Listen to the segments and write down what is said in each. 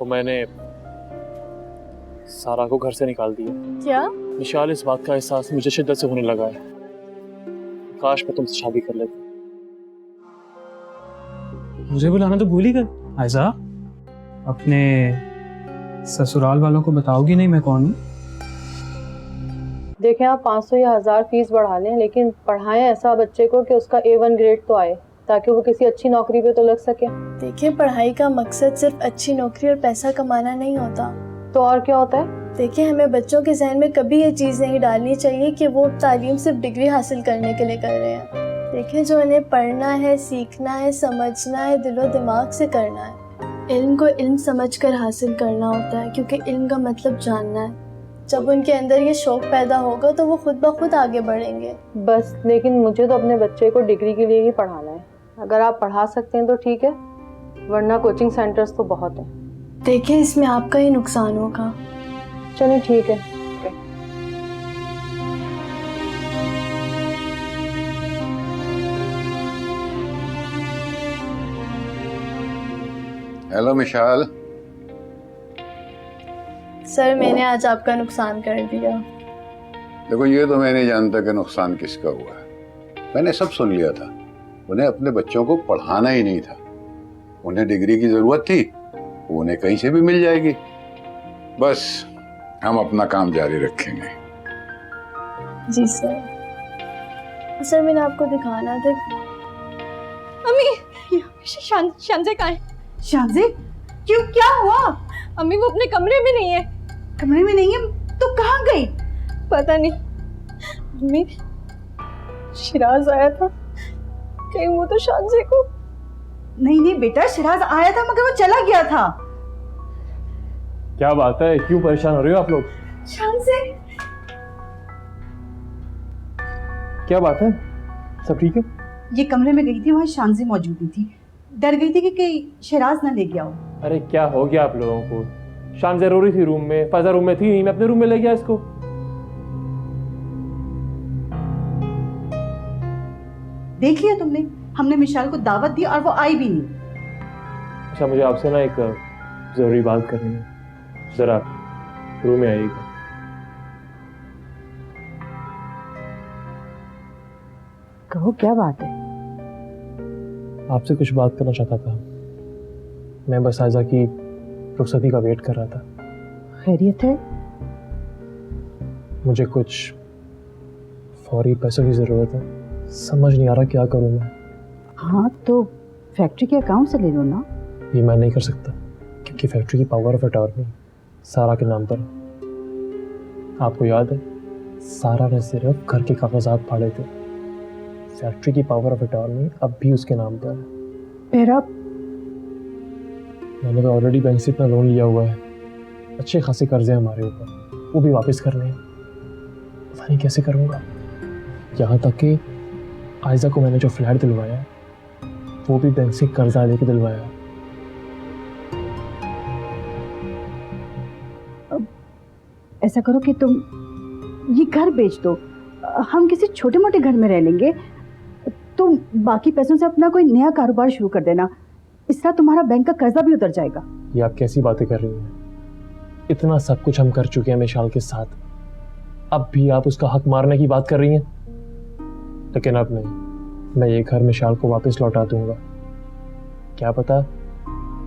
मैंने सारा को घर से निकाल दिया। क्या? विशाल, इस बात का एहसास मुझे शिद्दत से होने लगा है। काश मैं तुमसे शादी कर लेता। मुझे बुलाना तो भूल ही गए। आयशा, अपने ससुराल वालों को बताओगी नहीं मैं कौन हूँ? देखें, आप 500 या 1000 फीस बढ़ा लें, लेकिन पढ़ाएं ऐसा बच्चे को कि उसका A1 ग्रेड तो आए, ताकि वो किसी अच्छी नौकरी पे तो लग सके। देखिए, पढ़ाई का मकसद सिर्फ अच्छी नौकरी और पैसा कमाना नहीं होता। तो और क्या होता है? देखिए, हमें बच्चों के जहन में कभी ये चीज़ नहीं डालनी चाहिए कि वो तालीम सिर्फ डिग्री हासिल करने के लिए कर रहे हैं। देखिए, जो उन्हें पढ़ना है, सीखना है, समझना है, दिलो दिमाग से करना है। इल्म को इल्म समझकर हासिल करना होता है, क्योंकि इल्म का मतलब जानना है। जब उनके अंदर ये शौक पैदा होगा तो वो खुद ब खुद आगे बढ़ेंगे। बस, लेकिन मुझे तो अपने बच्चे को डिग्री के लिए ही पढ़ाना है। अगर आप पढ़ा सकते हैं तो ठीक है, वरना कोचिंग सेंटर्स तो बहुत हैं। देखिए, इसमें आपका ही नुकसान होगा। चलिए ठीक है। हेलो विशाल। सर, मैंने आज आपका नुकसान कर दिया। देखो, ये तो मैं नहीं जानता कि नुकसान किसका हुआ है। मैंने सब सुन लिया था। उन्हें अपने बच्चों को पढ़ाना ही नहीं था। उन्हें डिग्री की जरूरत थी, वो उन्हें कहीं से भी मिल जाएगी। बस हम अपना काम जारी रखेंगे। जी सर। सर, मैंने आपको दिखाना था। अम्मी, शानजे कहाँ है? शानजे? क्यों, क्या हुआ? अम्मी, वो अपने कमरे में नहीं है। कमरे में नहीं है? तो कहाँ गई? पता नहीं। अम्मी, शिराज आया था, कहीं वो तो शानजे को। नहीं नहीं बेटा, शिराज आया था मगर वो चला गया था। क्या बात है, क्यों परेशान हो रहे हो आप लोग? शानजे? क्या बात है, सब ठीक है? ये कमरे में गई थी, वहाँ शानजे मौजूद नहीं थी। डर गई थी कि कहीं शिराज ना ले गया हो। अरे क्या हो गया आप लोगों को? शान जरूरी थी रूम में, फजा रूम में थी नहीं, मैं अपने रूम में ले गया इसको। देख लिया तुमने, हमने मिशाल को दावत दी और वो आई भी नहीं। अच्छा, मुझे आपसे ना एक जरूरी बात करनी है, जरा रूम में आइएगा। कहो, क्या बात है? आपसे कुछ बात करना चाहता था। मैं बस आयशा की रुखसती का वेट कर रहा था। खैरियत है? मुझे कुछ फौरी पैसों की ज़रूरत है, समझ नहीं आ रहा क्या करूं मैं। हाँ, तो फैक्ट्री के अकाउंट से ले लो ना। ये मैं नहीं कर सकता, क्योंकि फैक्ट्री की पावर ऑफ अटॉर्नी सारा के नाम पर है। आपको याद है, सारा ने सिर्फ घर के कागजात फाड़े थे। फैक्ट्री की पावर ऑफ अटॉर्नी अब भी उसके नाम पर है। फिर अब? मैंने तो ऑलरेडी बैंक से इतना लोन लिया हुआ है, अच्छे खासे कर्जे हैं हमारे ऊपर, वो भी वापस करने हैं। पता नहीं कैसे करूँगा। यहाँ तक कि आयशा को मैंने जो फ्लैट दिलवाया है, वो भी बैंक से कर्जा लेके दिलवाया है। ऐसा करो कि तुम ये घर बेच दो, हम किसी छोटे मोटे घर में रह लेंगे। तुम बाकी पैसों से अपना कोई नया कारोबार शुरू कर देना, इस तरह तुम्हारा बैंक का कर्जा भी उतर जाएगा। ये आप कैसी बातें कर रही हैं? इतना सब कुछ हम कर चुके हैं मिशाल के साथ, अब भी आप उसका हक मारने की बात कर रही हैं? लेकिन अब नहीं, मैं ये घर मिशाल को वापस लौटा दूंगा। क्या पता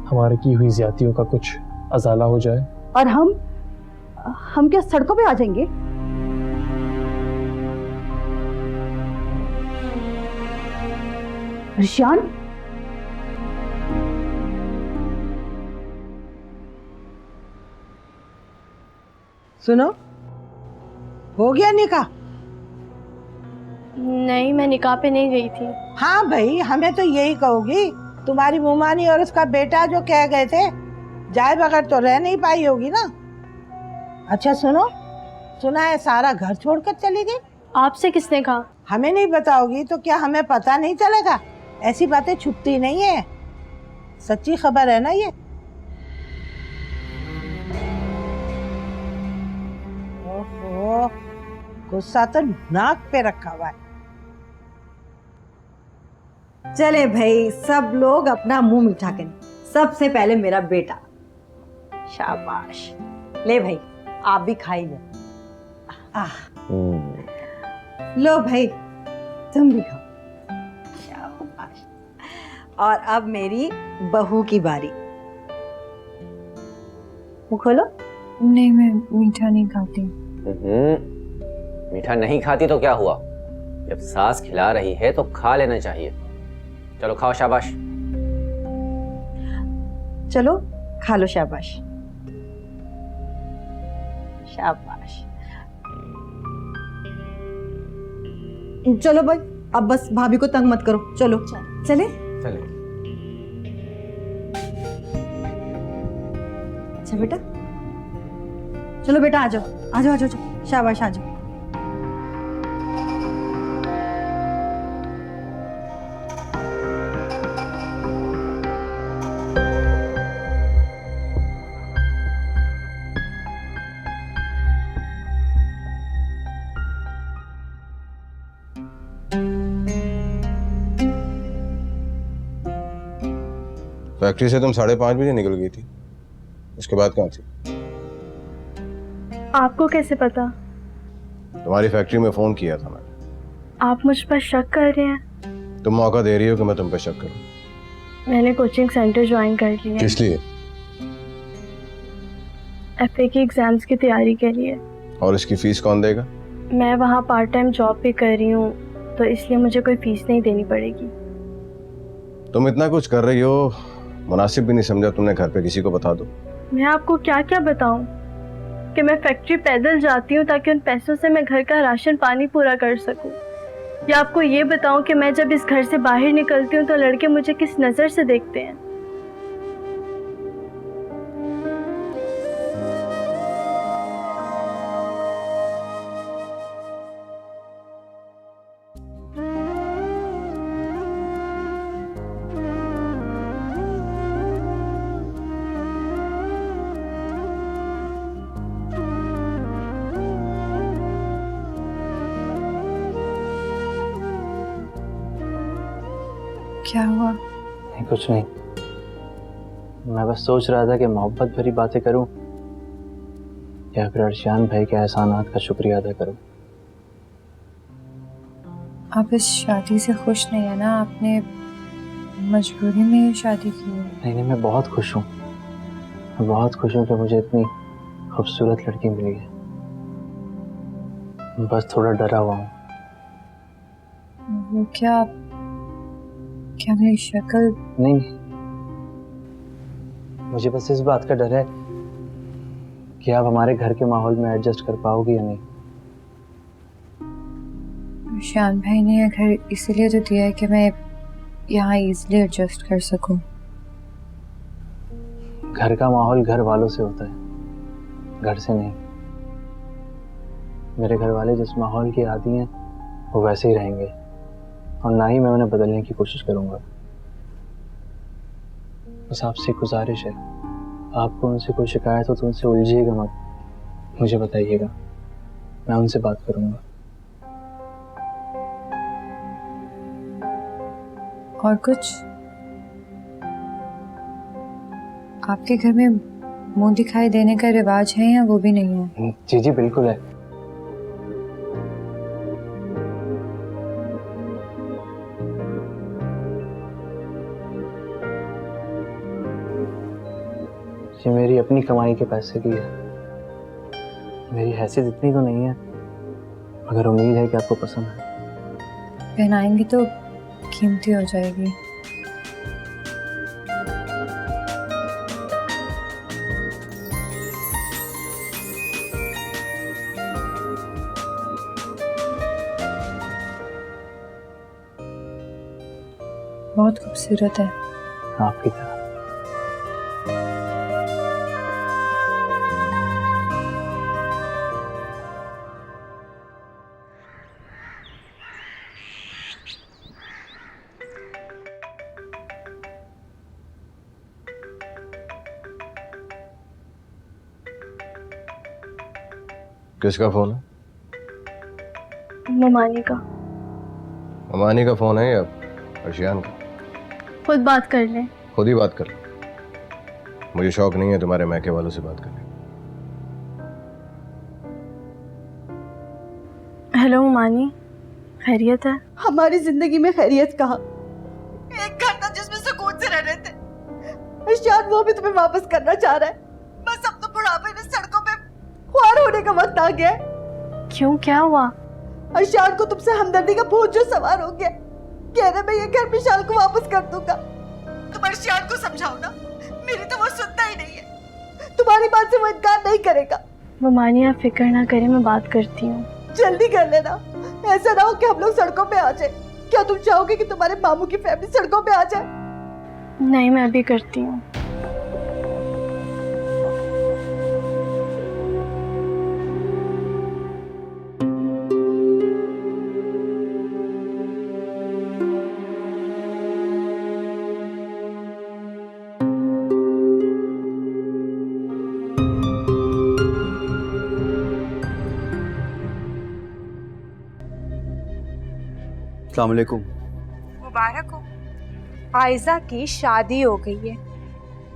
हमारे की हुई ज्यादतियों का कुछ अजाला हो जाए। और हम क्या सड़कों पे आ जाएंगे? रिशान, सुनो, हो गया निकाह? नहीं, मैं निकाह पे नहीं गई थी। हाँ भाई, हमें तो यही कहोगी। तुम्हारी मुमानी और उसका बेटा जो कह गए थे, जाए बगैर तो रह नहीं पाई होगी ना। अच्छा सुनो, सुना है सारा घर छोड़कर चली गई। आपसे किसने कहा? हमें नहीं बताओगी तो क्या हमें पता नहीं चलेगा? ऐसी बातें छुपती नहीं है, सच्ची खबर है ना ये। ओहो, गुस्सा तो नाक पे रखा हुआ है। चले भाई, सब लोग अपना मुंह मीठा करें। सबसे पहले मेरा बेटा। शाबाश। ले भाई, आप भी खाई लो। लो भाई, तुम भी खाओ। शाबाश। और अब मेरी बहू की बारी। मुंह खोलो। नहीं, मैं मीठा नहीं खाती। मीठा नहीं खाती तो क्या हुआ? जब सास खिला रही है तो खा लेना चाहिए। चलो खाओ, शाबाश। चलो खा लो। शाबाश शाबाश। चलो भाई, अब बस भाभी को तंग मत करो। चलो चले। चले। अच्छा बेटा, चलो बेटा, आ जाओ आ जाओ आ जाओ। शाबाश, आ जाओ। फैक्ट्री से तुम 5:30 बजे निकल गई थी, उसके बाद कहाँ थी? आपको कैसे पता? तुम्हारी फैक्ट्री में फोन किया था मैंने। आप मुझ पर शक कर रहे हैं? तुम मौका दे रही हो कि मैं तुम पे शक करूं। मैंने कोचिंग सेंटर ज्वाइन कर लिया है। किस लिए? एफए की एग्जाम्स की तैयारी के लिए। और इसकी फीस कौन देगा? मैं वहाँ पार्ट टाइम जॉब भी कर रही हूँ, तो इसलिए मुझे कोई फीस नहीं देनी पड़ेगी। तुम इतना कुछ कर रही हो, मुनासिब भी नहीं समझा तुमने घर पे किसी को बता दो। मैं आपको क्या क्या बताऊं कि मैं फैक्ट्री पैदल जाती हूँ ताकि उन पैसों से मैं घर का राशन पानी पूरा कर सकूं, या आपको ये बताऊं कि मैं जब इस घर से बाहर निकलती हूँ तो लड़के मुझे किस नज़र से देखते हैं। क्या हुआ? नहीं, कुछ नहीं। मैं बस सोच रहा था कि मोहब्बत भरी बातें करूं या फिर अर्शियान भाई के एहसानात का शुक्रिया अदा करूं। आप इस शादी से खुश नहीं है ना? आपने मजबूरी में ये शादी की है। नहीं, मैं बहुत खुश हूँ। मैं बहुत खुश हूँ कि मुझे इतनी खूबसूरत लड़की मिली है। बस थोड़ा डरा हुआ हूँ। वो क्या मेरी शक्ल? नहीं, मुझे बस इस बात का डर है कि आप हमारे घर के माहौल में एडजस्ट कर पाओगी या नहीं। शान भाई ने यह घर इसीलिए तो दिया है कि मैं यहाँ इजीली एडजस्ट कर सकूं। घर का माहौल घर वालों से होता है, घर से नहीं। मेरे घर वाले जिस माहौल के आदी हैं वो वैसे ही रहेंगे, और ना ही मैं उन्हें बदलने की कोशिश करूंगा। बस आपसे गुजारिश है, आपको उनसे कोई शिकायत हो तो उनसे उलझिएगा मत, मुझे बताइएगा, मैं उनसे बात करूंगा। और कुछ? आपके घर में मुंह दिखाई देने का रिवाज है या वो भी नहीं है? जी जी बिल्कुल है। ये मेरी अपनी कमाई के पैसे की है। मेरी हैसियत इतनी तो नहीं है, मगर उम्मीद है कि आपको पसंद है। पहनाएंगे तो कीमती हो जाएगी। बहुत खूबसूरत है। आपकी तरह। किसका फोन है? ममानी का। ममानी का फोन है या अर्शियान का? खुद बात कर लें। खुद ही बात कर। मुझे शौक नहीं है तुम्हारे मैके वालों से बात करने। हेलो मानी, खैरियत है? हमारी जिंदगी में खैरियत कहाँ? एक घर था जिसमें सुकून से रह रहे थे, शायद वो भी तुम्हें वापस करना चाह रहा है। बस अब तो बुढ़ापे में सड़कों पे ख्वार होने का वक्त आ गया है। क्यों, क्या हुआ? अर्शाद को तुमसे हमदर्दी का भूत जो सवार हो गया, कह रहे मैं ये घर विशाल को वापस कर दूंगा। तुम अर्शाद को समझाओ ना, मेरी तो वो सुनता ही नहीं है। तुम्हारी बात से वो इनकार नहीं करेगा। वो मानी, आप फिक्र ना करें, मैं बात करती हूँ। जल्दी कर लेना, ऐसा ना हो कि हम लोग सड़कों पे आ जाए। क्या तुम चाहोगे कि तुम्हारे मामू की फैमिली सड़कों पे आ जाए? नहीं, मैं अभी करती हूँ। अस्सलाम वालेकुम। मुबारक हो, आयजा की शादी हो गई है,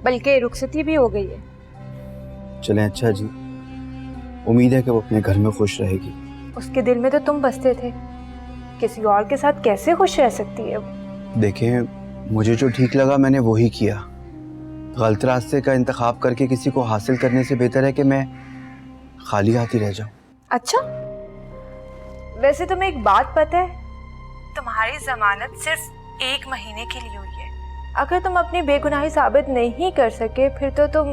बल्कि रुखसती भी हो गई है। चलें, अच्छा जी, उम्मीद है कि वो अपने घर में खुश रहेगी। उसके दिल में तो तुम बसते थे, किसी और के साथ कैसे खुश रह सकती है वो? देखें, मुझे जो ठीक लगा मैंने वही किया। गलत रास्ते का इंतखाब करके किसी को हासिल करने से बेहतर है कि मैं खाली हाथ ही रह जाऊं। अच्छा, वैसे तुम्हें एक बात पता है, तुम्हारी जमानत सिर्फ 1 महीने के लिए हुई है। अगर तुम अपनी बेगुनाही साबित नहीं कर सके, फिर तो तुम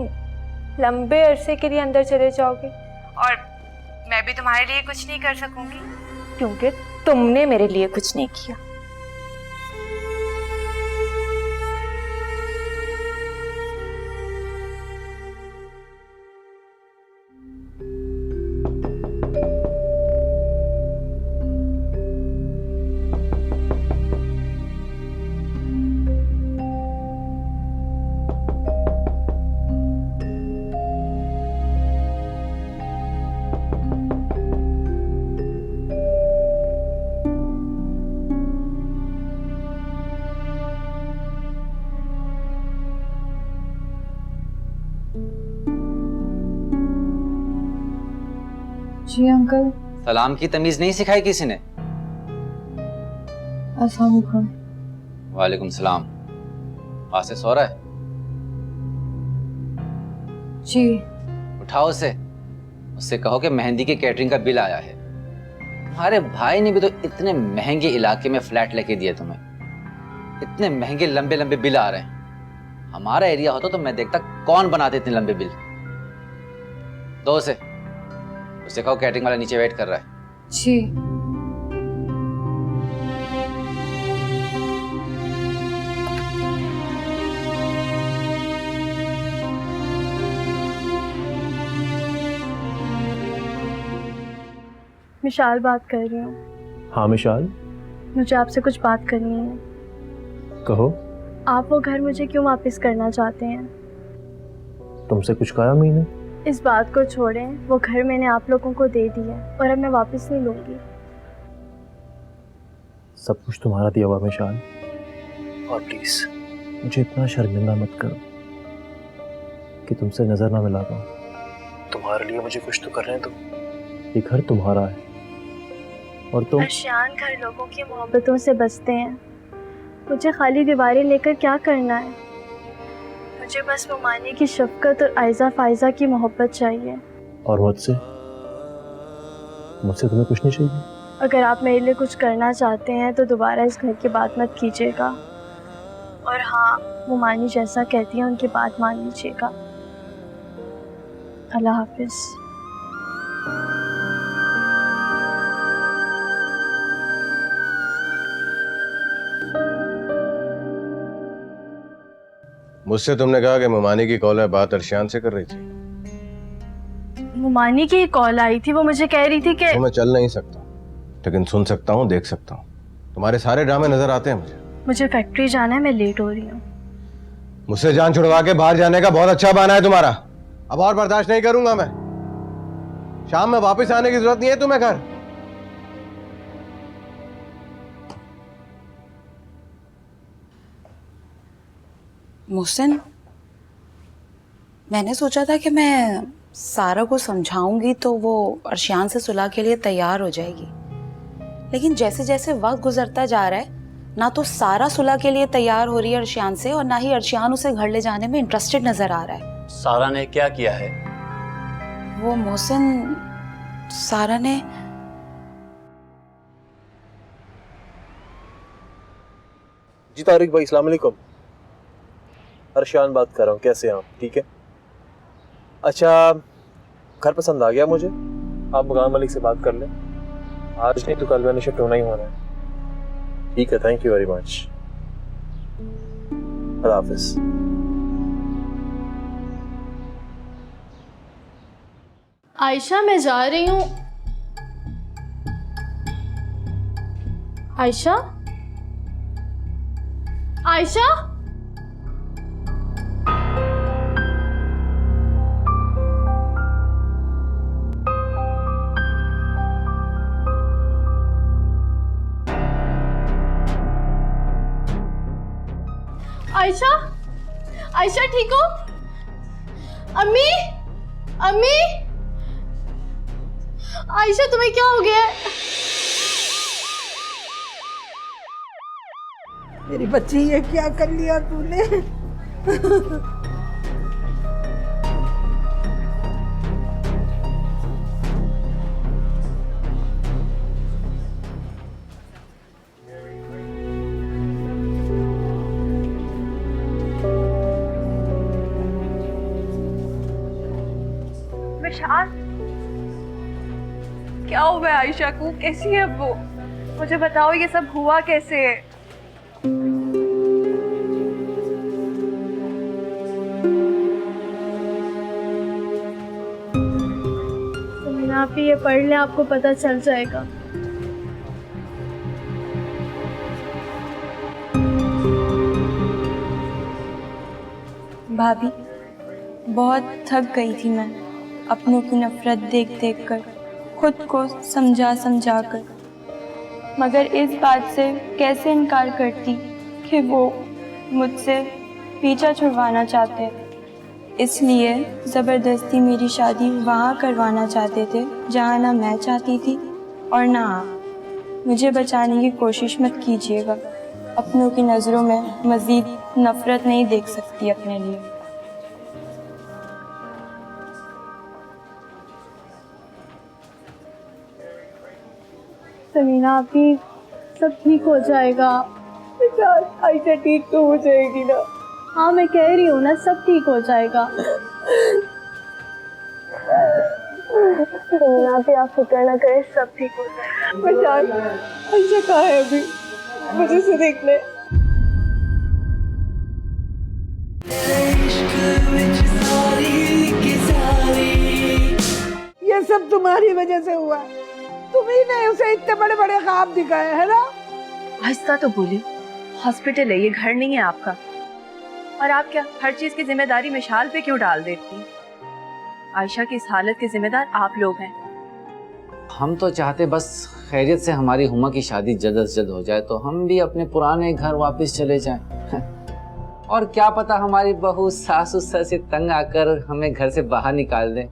लंबे अरसे के लिए अंदर चले जाओगे, और मैं भी तुम्हारे लिए कुछ नहीं कर सकूंगी, क्योंकि तुमने मेरे लिए कुछ नहीं किया। जी अंकल। सलाम की तमीज नहीं सिखाई किसी ने? अस्सलाम वालेकुम। वालेकुम सलाम। वासे सो रहा है? जी। उठाओ उसे, उससे कहो कि मेहंदी के कैटरिंग का बिल आया है। तुम्हारे भाई ने भी तो इतने महंगे इलाके में फ्लैट लेके दिए तुम्हें, इतने महंगे लंबे लंबे बिल आ रहे हैं। हमारा एरिया होता तो मैं देखता कौन बनाते इतने लंबे बिल। दो उसे कहो कैटरिंग वाला नीचे वेट कर रहा है। जी। मिशाल बात कर रही हूँ। हाँ मिशाल, मुझे आपसे कुछ बात करनी है। कहो। आप वो घर मुझे क्यों वापस करना चाहते हैं? तुमसे कुछ कहा मैंने? इस बात को छोड़ें, वो घर मैंने आप लोगों को दे दिया और अब मैं वापस नहीं लूंगी। सब कुछ तुम्हारा दिया हुआ मिशाल, और प्लीज मुझे इतना शर्मिंदा मत करो कि तुमसे नजर ना मिला पाऊं। तुम्हारे लिए मुझे कुछ तो कर रहे हैं तुम। ये घर तुम्हारा है और तुम। अर्शियान घर लोगों की मोहब्बतों से बसते हैं, मुझे खाली दीवारें लेकर क्या करना है? मुझे बस मुमानी की शफकत और आयजा फायजा की मोहब्बत चाहिए। और मुझसे तुम्हें कुछ नहीं चाहिए? अगर आप मेरे लिए कुछ करना चाहते हैं तो दोबारा इस घर की बात मत कीजिएगा, और हाँ, मुमानी जैसा कहती है उनकी बात मान लीजिएगा। अल्लाह हाफिज। मुझसे तुमने कहा कि मुमानी की कॉल है, बात अर्शियान से कर रही थी। मुमानी की कॉल आई थी, वो मुझे कह रही थी कि तो मैं चल नहीं सकता, लेकिन सुन सकता हूँ, देख सकता हूँ। तुम्हारे सारे ड्रामे नजर आते हैं मुझे फैक्ट्री जाना है, मैं लेट हो रही हूँ। मुझसे जान छुड़वा के बाहर जाने का बहुत अच्छा बहाना है तुम्हारा। अब और बर्दाश्त नहीं करूंगा मैं। शाम में वापस आने की जरूरत नहीं है तुम्हें घर। मोहसिन, मैंने सोचा था कि मैं सारा को समझाऊंगी तो वो अर्शियान से सुलह के लिए तैयार हो जाएगी, लेकिन जैसे जैसे वक्त गुजरता जा रहा है ना तो सारा सुलह के लिए तैयार हो रही है अर्शियान से, और ना ही अर्शियान उसे घर ले जाने में इंटरेस्टेड नजर आ रहा है। सारा ने क्या किया है? वो मोहसिन, सारा ने जी तारिक भाई, अस्सलाम वालेकुम। अर्शियान बात कर रहा हूँ, कैसे हैं आप? ठीक है। अच्छा, घर पसंद आ गया मुझे। आप मकान मालिक से बात कर लें, आज नहीं तो कल मैंने शिफ्ट होना ही होना है। ठीक है, थैंक यू वेरी मच। अल्लाह हाफिज। आयशा, मैं जा रही हूँ। आयशा, आयशा, आयशा, आयशा ठीक हो? अम्मी, अम्मी, आयशा तुम्हें क्या हो गया है? मेरी बच्ची, ये क्या कर लिया तूने? विशाल, क्या हुआ है आयशा को? कैसी है वो? मुझे बताओ, ये सब हुआ कैसे है? समीना आप ये पढ़ लें, आपको पता चल जाएगा। भाभी, बहुत थक गई थी मैं अपनों की नफरत देख देख कर, खुद को समझा समझा कर, मगर इस बात से कैसे इनकार करती कि वो मुझसे पीछा छुड़वाना चाहते हैं। इसलिए ज़बरदस्ती मेरी शादी वहाँ करवाना चाहते थे जहाँ ना मैं चाहती थी और ना आप। मुझे बचाने की कोशिश मत कीजिएगा, अपनों की नज़रों में मज़ीद नफ़रत नहीं देख सकती अपने लिए। समीना आपकी सब ठीक हो जाएगा। आयशा ठीक तो हो जाएगी ना? हाँ मैं कह रही हूँ ना, सब ठीक हो जाएगा। समीना भी आप फिक्र ना करें, सब ठीक हो जाएगा। आयशा कहाँ है अभी? मुझे उसे देखना है। ये सब तुम्हारी वजह से हुआ है। तुम्ही ने उसे इतने बड़े बड़े ख्वाब दिखाए है ना। आहिस्ता तो बोली, हॉस्पिटल है, ये घर नहीं है आपका। और आप क्या हर चीज की जिम्मेदारी मिशाल पे क्यों डाल देती हैं? आयशा की इस हालत के जिम्मेदार आप लोग हैं। हम तो चाहते बस खैरियत से हमारी हुमा की शादी जल्द से जल्द हो जाए तो हम भी अपने पुराने घर वापस चले जाएं। और क्या पता हमारी बहू सासू सर से तंग आकर हमें घर से बाहर निकाल दें।